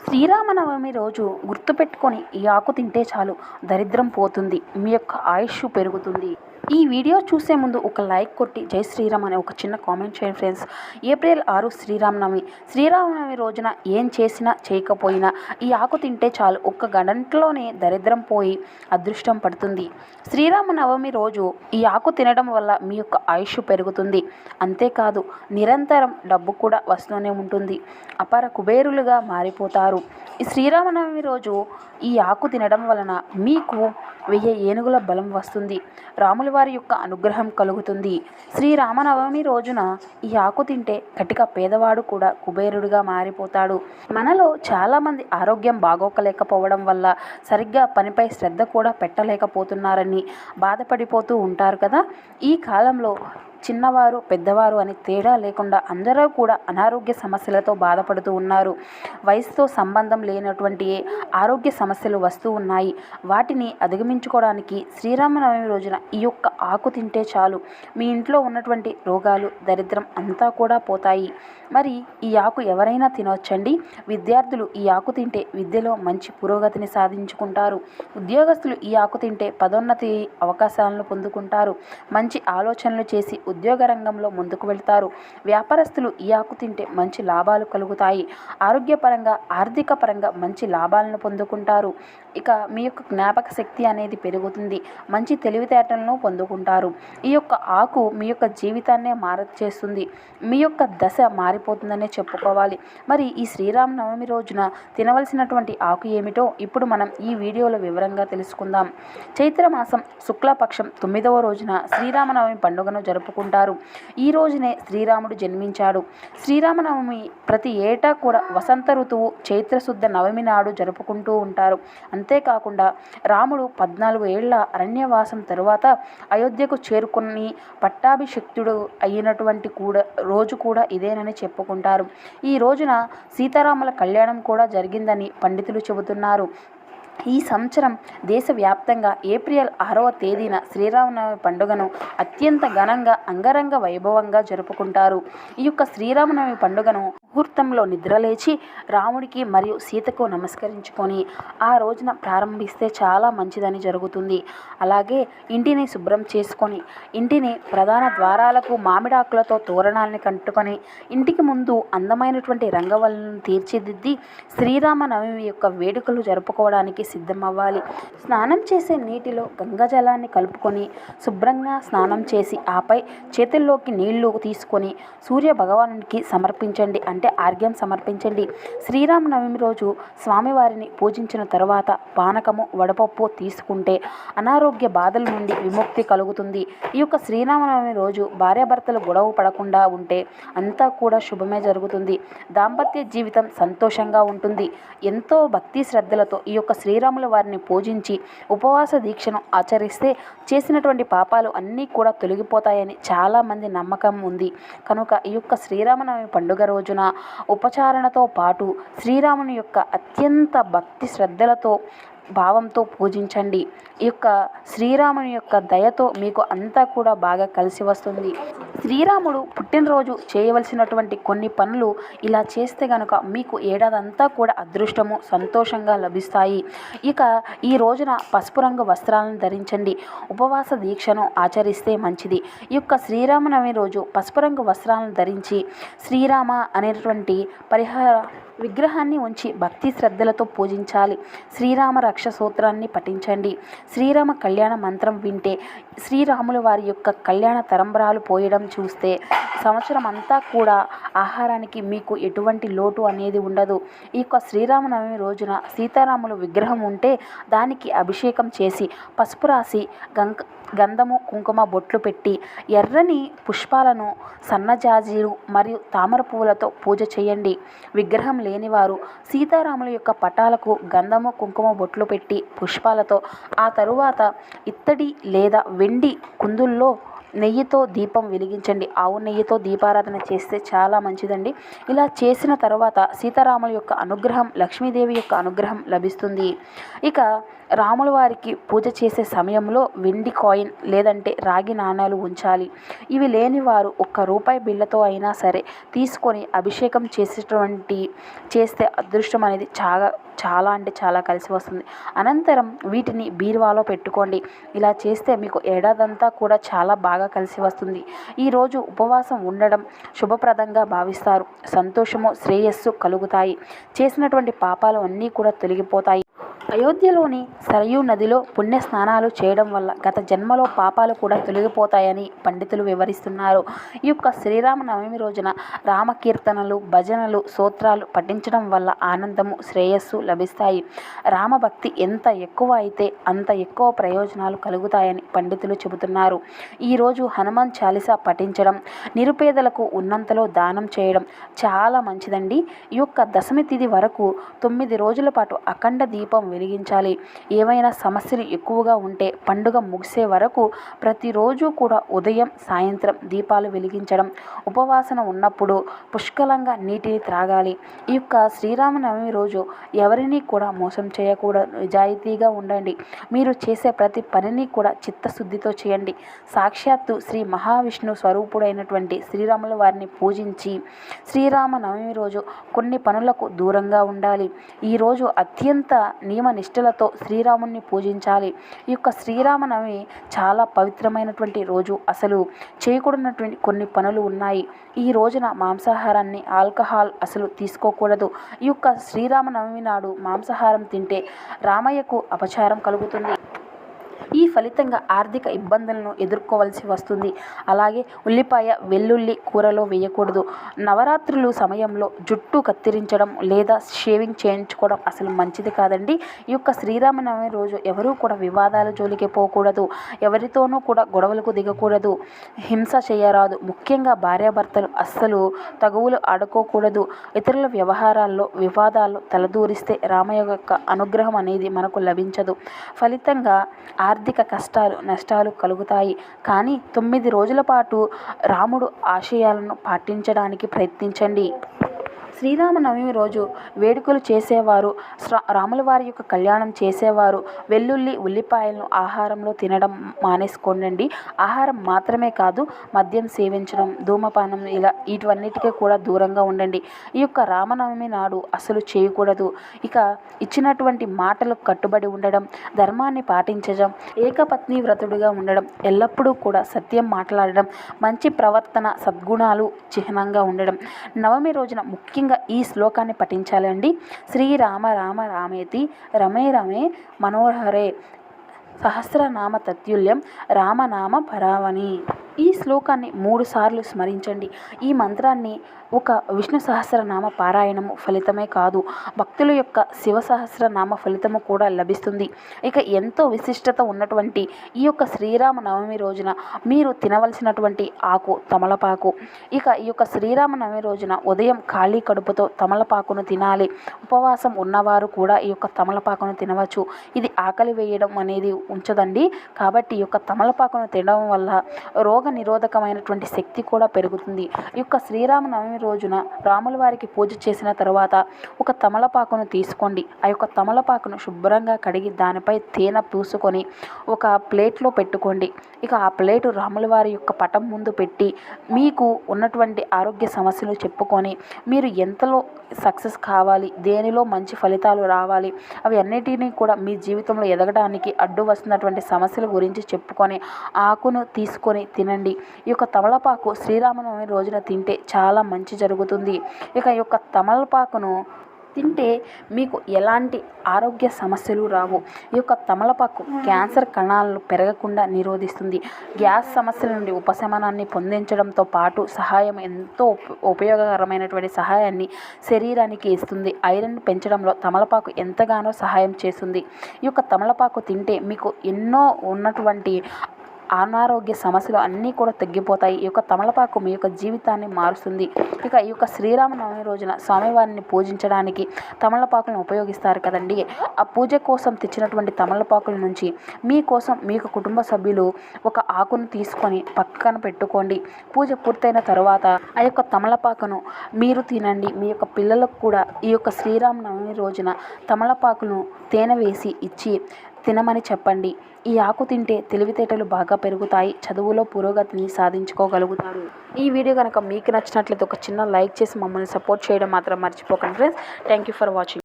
శ్రీరామనవమి రోజు గుర్తుపెట్టుకొని ఈ ఆకు తింటే చాలు, దరిద్రం పోతుంది, మీ యొక్క ఆయుష్ పెరుగుతుంది. ఈ వీడియో చూసే ముందు ఒక లైక్ కొట్టి జై శ్రీరామ్ అనే ఒక చిన్న కామెంట్ చేయండి ఫ్రెండ్స్. ఏప్రిల్ 6 శ్రీరామనవమి. శ్రీరామనవమి రోజున ఏం చేసినా చేయకపోయినా ఈ ఆకు తింటే చాలు, ఒక్క గంటలోనే దరిద్రం పోయి అదృష్టం పడుతుంది. శ్రీరామనవమి రోజు ఈ ఆకు తినడం వల్ల మీ యొక్క ఆయుష్ పెరుగుతుంది. అంతేకాదు నిరంతరం డబ్బు కూడా వస్తూనే ఉంటుంది. అపార కుబేరులుగా మారిపోతారు. ఈ శ్రీరామనవమి రోజు ఈ ఆకు తినడం వలన మీకు 1000 ఏనుగుల బలం వస్తుంది. రాముల వారి యొక్క అనుగ్రహం కలుగుతుంది. శ్రీరామనవమి రోజున ఈ ఆకు తింటే కటిక పేదవాడు కూడా కుబేరుడిగా మారిపోతాడు. మనలో చాలామంది ఆరోగ్యం బాగోకలేకపోవడం వల్ల సరిగ్గా పనిపై శ్రద్ధ కూడా పెట్టలేకపోతున్నారని బాధపడిపోతూ ఉంటారు కదా. ఈ కాలంలో చిన్నవారు పెద్దవారు అని తేడా లేకుండా అందరూ కూడా అనారోగ్య సమస్యలతో బాధపడుతూ ఉన్నారు. వయసుతో సంబంధం లేనటువంటి ఆరోగ్య సమస్యలు వస్తూ ఉన్నాయి. వాటిని అధిగమించుకోవడానికి శ్రీరామనవమి రోజున ఈ యొక్క ఆకు తింటే చాలు, మీ ఇంట్లో ఉన్నటువంటి రోగాలు దరిద్రం అంతా కూడా పోతాయి. మరి ఈ ఆకు ఎవరైనా తినవచ్చండి. విద్యార్థులు ఈ ఆకు తింటే విద్యలో మంచి పురోగతిని సాధించుకుంటారు. ఉద్యోగస్తులు ఈ ఆకు తింటే పదోన్నతి అవకాశాలను పొందుకుంటారు. మంచి ఆలోచనలు చేసి ఉద్యోగ రంగంలో ముందుకు వెళ్తారు. వ్యాపారస్తులు ఈ ఆకు తింటే మంచి లాభాలు కలుగుతాయి. ఆరోగ్యపరంగా ఆర్థిక పరంగా మంచి లాభాలను పొందుకుంటారు. ఇక మీ యొక్క జ్ఞాపక శక్తి అనేది పెరుగుతుంది. మంచి తెలివితేటలను పొందుకుంటారు. ఈ యొక్క ఆకు మీ యొక్క జీవితాన్నే మార్చేస్తుంది. మీ యొక్క దశ మారిపోతుందనే చెప్పుకోవాలి. మరి ఈ శ్రీరామనవమి రోజున తినవలసినటువంటి ఆకు ఏమిటో ఇప్పుడు మనం ఈ వీడియోలో వివరంగా తెలుసుకుందాం. చైత్రమాసం శుక్లపక్షం 9వ రోజున శ్రీరామనవమి పండుగను జరుపుకుంటారు. ఈ రోజునే శ్రీరాముడు జన్మించాడు. శ్రీరామనవమి ప్రతి ఏటా కూడా వసంత ఋతువు చైత్రశుద్ధ నవమి నాడు జరుపుకుంటూ ఉంటారు. అంతేకాకుండా రాముడు 14 ఏళ్ల అరణ్యవాసం తరువాత అయోధ్యకు చేరుకుని పట్టాభిషిక్తుడు అయినటువంటి రోజు కూడా ఇదేనని చెప్పుకుంటారు. ఈ రోజున సీతారాముల కళ్యాణం కూడా జరిగిందని పండితులు చెబుతున్నారు. ఈ సంవత్సరం దేశవ్యాప్తంగా ఏప్రిల్ 6వ తేదీన శ్రీరామనవమి పండుగను అత్యంత ఘనంగా అంగరంగ వైభవంగా జరుపుకుంటారు. ఈ యొక్క శ్రీరామనవమి పండుగను ముహూర్తంలో నిద్రలేచి రాముడికి మరియు సీతకు నమస్కరించుకొని ఆ రోజున ప్రారంభిస్తే చాలా మంచిదని జరుగుతుంది. అలాగే ఇంటిని శుభ్రం చేసుకొని ఇంటిని ప్రధాన ద్వారాలకు మామిడాకులతో తోరణాలని కట్టుకొని ఇంటికి ముందు అందమైనటువంటి రంగవల్లులను తీర్చిదిద్ది శ్రీరామనవమి యొక్క వేడుకలు జరుపుకోవడానికి సిద్ధమవ్వాలి. స్నానం చేసే నీటిలో గంగాజలాన్ని కలుపుకొని శుభ్రంగా స్నానం చేసి ఆపై చేతుల్లోకి నీళ్లు తీసుకొని సూర్య భగవానునికి సమర్పించండి, అంటే ఆర్ఘ్యం సమర్పించండి. శ్రీరామనవమి రోజు స్వామివారిని పూజించిన తర్వాత పానకము వడపప్పు తీసుకుంటే అనారోగ్య బాధల నుండి విముక్తి కలుగుతుంది. ఈ యొక్క శ్రీరామనవమి రోజు భార్యాభర్తలు గొడవ పడకుండా ఉంటే అంతా కూడా శుభమే జరుగుతుంది. దాంపత్య జీవితం సంతోషంగా ఉంటుంది. ఎంతో భక్తి శ్రద్ధలతో ఈ యొక్క శ్రీరాముల వారిని పూజించి ఉపవాస దీక్షను ఆచరిస్తే చేసినటువంటి పాపాలు అన్నీ కూడా తొలగిపోతాయని చాలామంది నమ్మకం ఉంది. కనుక ఈ యొక్క శ్రీరామనవమి పండుగ రోజున ఉపచారణతో పాటు శ్రీరాముని యొక్క అత్యంత భక్తి శ్రద్ధలతో భావంతో పూజించండి. ఈ యొక్క శ్రీరాముని యొక్క దయతో మీకు అంతా కూడా బాగా కలిసి వస్తుంది. శ్రీరాముడు పుట్టినరోజు చేయవలసినటువంటి కొన్ని పనులు ఇలా చేస్తే గనుక మీకు ఏడాదంతా కూడా అదృష్టము సంతోషంగా లభిస్తాయి. ఇక ఈ రోజున పసుపు రంగు వస్త్రాలను ధరించండి. ఉపవాస దీక్షను ఆచరిస్తే మంచిది. ఈ యొక్క శ్రీరామనవమి రోజు పసుపు రంగు వస్త్రాలను ధరించి శ్రీరామ అనేటువంటి విగ్రహాన్ని ఉంచి భక్తి శ్రద్ధలతో పూజించాలి. శ్రీరామ రక్ష సూత్రాన్ని పఠించండి. శ్రీరామ కళ్యాణ మంత్రం వింటే శ్రీరాముల వారి యొక్క కళ్యాణ తరంబరాలు పోయడం చూస్తే సంవత్సరం అంతా కూడా ఆహారానికి మీకు ఎటువంటి లోటు అనేది ఉండదు. ఈ యొక్క శ్రీరామనవమి రోజున సీతారాముల విగ్రహం ఉంటే దానికి అభిషేకం చేసి పసుపు రాసి గంధము కుంకుమ బొట్లు పెట్టి ఎర్రని పుష్పాలను సన్నజాజీలు మరియు తామర పువ్వులతో పూజ చేయండి. విగ్రహం లేనివారు సీతారాముల యొక్క పటాలకు గంధము కుంకుమ బొట్లు పెట్టి పుష్పాలతో ఆ తరువాత ఇత్తడి లేదా వెండి కుందుల్లో నెయ్యితో దీపం వెలిగించండి. ఆవు నెయ్యితో దీపారాధన చేస్తే చాలా మంచిదండి. ఇలా చేసిన తర్వాత సీతారాముల యొక్క అనుగ్రహం, లక్ష్మీదేవి యొక్క అనుగ్రహం లభిస్తుంది. ఇక రాముల వారికి పూజ చేసే సమయంలో వెండి కాయిన్ లేదంటే రాగి నాణాలు ఉంచాలి. ఇవి లేని వారు ₹1 బిళ్ళతో అయినా సరే తీసుకొని అభిషేకం చేస్తే అదృష్టం అనేది చాలా అంటే చాలా కలిసి వస్తుంది. అనంతరం వీటిని బీరువాలో పెట్టుకోండి. ఇలా చేస్తే మీకు ఏడాదంతా కూడా చాలా బాగా కలిసి వస్తుంది. ఈరోజు ఉపవాసం ఉండడం శుభప్రదంగా భావిస్తారు. సంతోషము, శ్రేయస్సు కలుగుతాయి. చేసినటువంటి పాపాలు అన్నీ కూడా తొలగిపోతాయి. అయోధ్యలోని సరయూ నదిలో పుణ్య స్నానాలు చేయడం వల్ల గత జన్మలో పాపాలు కూడా తొలగిపోతాయని పండితులు వివరిస్తున్నారు. ఈ యొక్క శ్రీరామనవమి రోజున రామకీర్తనలు, భజనలు, స్తోత్రాలు పఠించడం వల్ల ఆనందము, శ్రేయస్సు లభిస్తాయి. రామభక్తి ఎంత ఎక్కువ అయితే అంత ఎక్కువ ప్రయోజనాలు కలుగుతాయని పండితులు చెబుతున్నారు. ఈరోజు హనుమాన్ చాలీసా పఠించడం, నిరుపేదలకు ఉన్నంతలో దానం చేయడం చాలా మంచిదండి. ఈ యొక్క దశమి తిథి వరకు 9 రోజుల పాటు అఖండ దీపం వెలిగించాలి. ఏవైనా సమస్యలు ఎక్కువగా ఉంటే పండుగ ముగిసే వరకు ప్రతిరోజు కూడా ఉదయం, సాయంత్రం దీపాలు వెలిగించడం, ఉపవాసన ఉన్నప్పుడు పుష్కలంగా నీటిని త్రాగాలి. ఈ యొక్క శ్రీరామనవమి రోజు ఎవరినీ కూడా మోసం చేయకూడదు. నిజాయితీగా ఉండండి. మీరు చేసే ప్రతి పనిని కూడా చిత్తశుద్ధితో చేయండి. సాక్షాత్తు శ్రీ మహావిష్ణు స్వరూపుడైనటువంటి శ్రీరాముల వారిని పూజించి శ్రీరామనవమి రోజు కొన్ని పనులకు దూరంగా ఉండాలి. ఈరోజు అత్యంత నియమనిష్టలతో శ్రీరాముని పూజించాలి. ఈ యొక్క శ్రీరామనవమి చాలా పవిత్రమైనటువంటి రోజు. అసలు చేయకూడనటువంటి కొన్ని పనులు ఉన్నాయి. ఈ రోజున మాంసాహారాన్ని, ఆల్కహాల్ అసలు తీసుకోకూడదు. ఈ యొక్క శ్రీరామనవమి నాడు మాంసాహారం తింటే రామయ్యకు అపచారం కలుగుతుంది. ఈ ఫలితంగా ఆర్థిక ఇబ్బందులను ఎదుర్కోవలసి వస్తుంది. అలాగే ఉల్లిపాయ, వెల్లుల్లి కూరలో వేయకూడదు. నవరాత్రులు సమయంలో జుట్టు కత్తిరించడం లేదా షేవింగ్ చేయించుకోవడం అసలు మంచిది కాదండి. ఈ యొక్క శ్రీరామనవమి రోజు ఎవరూ కూడా వివాదాల జోలికి పోకూడదు. ఎవరితోనూ కూడా గొడవలకు దిగకూడదు. హింస చేయరాదు. ముఖ్యంగా భార్యాభర్తలు అస్సలు తగువులు ఆడుకోకూడదు. ఇతరుల వ్యవహారాల్లో, వివాదాల్లో తలదూరిస్తే రామయ్య యొక్క అనుగ్రహం అనేది మనకు లభించదు. ఫలితంగా ఆర్థిక కష్టాలు, నష్టాలు కలుగుతాయి. కానీ 9 రోజుల పాటు రాముడు ఆశయాలను పాటించడానికి ప్రయత్నించండి. శ్రీరామనవమి రోజు వేడుకలు చేసేవారు, రాముల వారి యొక్క కళ్యాణం చేసేవారు వెల్లుల్లి, ఉల్లిపాయలను ఆహారంలో తినడం మానేసుకోండి. ఆహారం మాత్రమే కాదు, మద్యం సేవించడం, ధూమపానం వీటన్నిటికీ కూడా దూరంగా ఉండండి. ఈ యొక్క రామనవమి నాడు అసలు చేయకూడదు. ఇక ఇచ్చినటువంటి మాటలకు కట్టుబడి ఉండడం, ధర్మాన్ని పాటించడం, ఏకపత్ని వ్రతుడుగా ఉండడం, ఎల్లప్పుడూ కూడా సత్యం మాట్లాడడం, మంచి ప్రవర్తన, సద్గుణాలు చిహ్నంగా ఉండడం. నవమి రోజున ముఖ్యంగా ఈ శ్లోకాన్ని పఠించాలండి. శ్రీరామ రామ రామేతి రమే రమే మనోహరే సహస్రనామ తత్తుల్యం రామనామ పరావని. ఈ శ్లోకాన్ని 3 సార్లు స్మరించండి. ఈ మంత్రాన్ని ఒక విష్ణు సహస్రనామ పారాయణము ఫలితమే కాదు, భక్తుల యొక్క శివ సహస్రనామ ఫలితము కూడా లభిస్తుంది. ఇక ఎంతో విశిష్టత ఉన్నటువంటి ఈ యొక్క శ్రీరామనవమి రోజున మీరు తినవలసినటువంటి ఆకు తమలపాకు. ఇక ఈ యొక్క శ్రీరామనవమి రోజున ఉదయం ఖాళీ కడుపుతో తమలపాకును తినాలి. ఉపవాసం ఉన్నవారు కూడా ఈ యొక్క తమలపాకును తినవచ్చు. ఇది ఆకలి వేయడం అనేది ఉంచదండి. కాబట్టి ఈ యొక్క తమలపాకును తినడం వల్ల రోగ నిరోధకమైనటువంటి శక్తి కూడా పెరుగుతుంది. ఈ యొక్క శ్రీరామనవమి రోజున రాముల వారికి పూజ చేసిన తర్వాత ఒక తమలపాకును తీసుకోండి. ఆ యొక్క తమలపాకును శుభ్రంగా కడిగి దానిపై తేనె పూసుకొని ఒక ప్లేట్లో పెట్టుకోండి. ఇక ఆ ప్లేటు రాముల వారి యొక్క పటం ముందు పెట్టి మీకు ఉన్నటువంటి ఆరోగ్య సమస్యలు చెప్పుకొని మీరు ఎంతలో సక్సెస్ కావాలి, దేనిలో మంచి ఫలితాలు రావాలి, అవి అన్నిటినీ కూడా మీ జీవితంలో ఎదగడానికి అడ్డు వస్తున్నటువంటి సమస్యల గురించి చెప్పుకొని ఆకును తీసుకొని తినండి. ఈ యొక్క తమలపాకు శ్రీరామనవమి రోజున తింటే చాలా మంచి జరుగుతుంది. ఇక ఈ యొక్క తమలపాకును తింటే మీకు ఎలాంటి ఆరోగ్య సమస్యలు రావు. ఈ యొక్క తమలపాకు క్యాన్సర్ కణాలను పెరగకుండా నిరోధిస్తుంది. గ్యాస్ సమస్యల నుండి ఉపశమనాన్ని పొందించడంతో పాటు ఎంతో ఉపయోగకరమైనటువంటి సహాయాన్ని శరీరానికి ఇస్తుంది. ఐరన్ పెంచడంలో తమలపాకు ఎంతగానో సహాయం చేస్తుంది. ఈ యొక్క తమలపాకు తింటే మీకు ఎన్నో ఉన్నటువంటి అనారోగ్య సమస్యలు అన్నీ కూడా తగ్గిపోతాయి. ఈ యొక్క తమలపాకు మీ యొక్క జీవితాన్ని మారుస్తుంది. ఇక ఈ యొక్క శ్రీరామనవమి రోజున స్వామివారిని పూజించడానికి తమలపాకులను ఉపయోగిస్తారు కదండి. ఆ పూజ కోసం తెచ్చినటువంటి తమలపాకుల నుంచి మీకోసం మీకు కుటుంబ సభ్యులు ఒక ఆకును తీసుకొని పక్కన పెట్టుకోండి. పూజ పూర్తయిన తర్వాత ఆ యొక్క తమలపాకును మీరు తినండి. మీ యొక్క పిల్లలకు కూడా ఈ యొక్క శ్రీరామనవమి రోజున తమలపాకును తేనె వేసి ఇచ్చి తినమని చెప్పండి. ఈ ఆకు తింటే తెలివితేటలు బాగా పెరుగుతాయి, చదువులో పురోగతిని సాధించుకోగలుగుతారు. ఈ వీడియో కనుక మీకు నచ్చినట్లయితే ఒక చిన్న లైక్ చేసి మమ్మల్ని సపోర్ట్ చేయడం మాత్రం మర్చిపోకండి friends. Thank you for watching.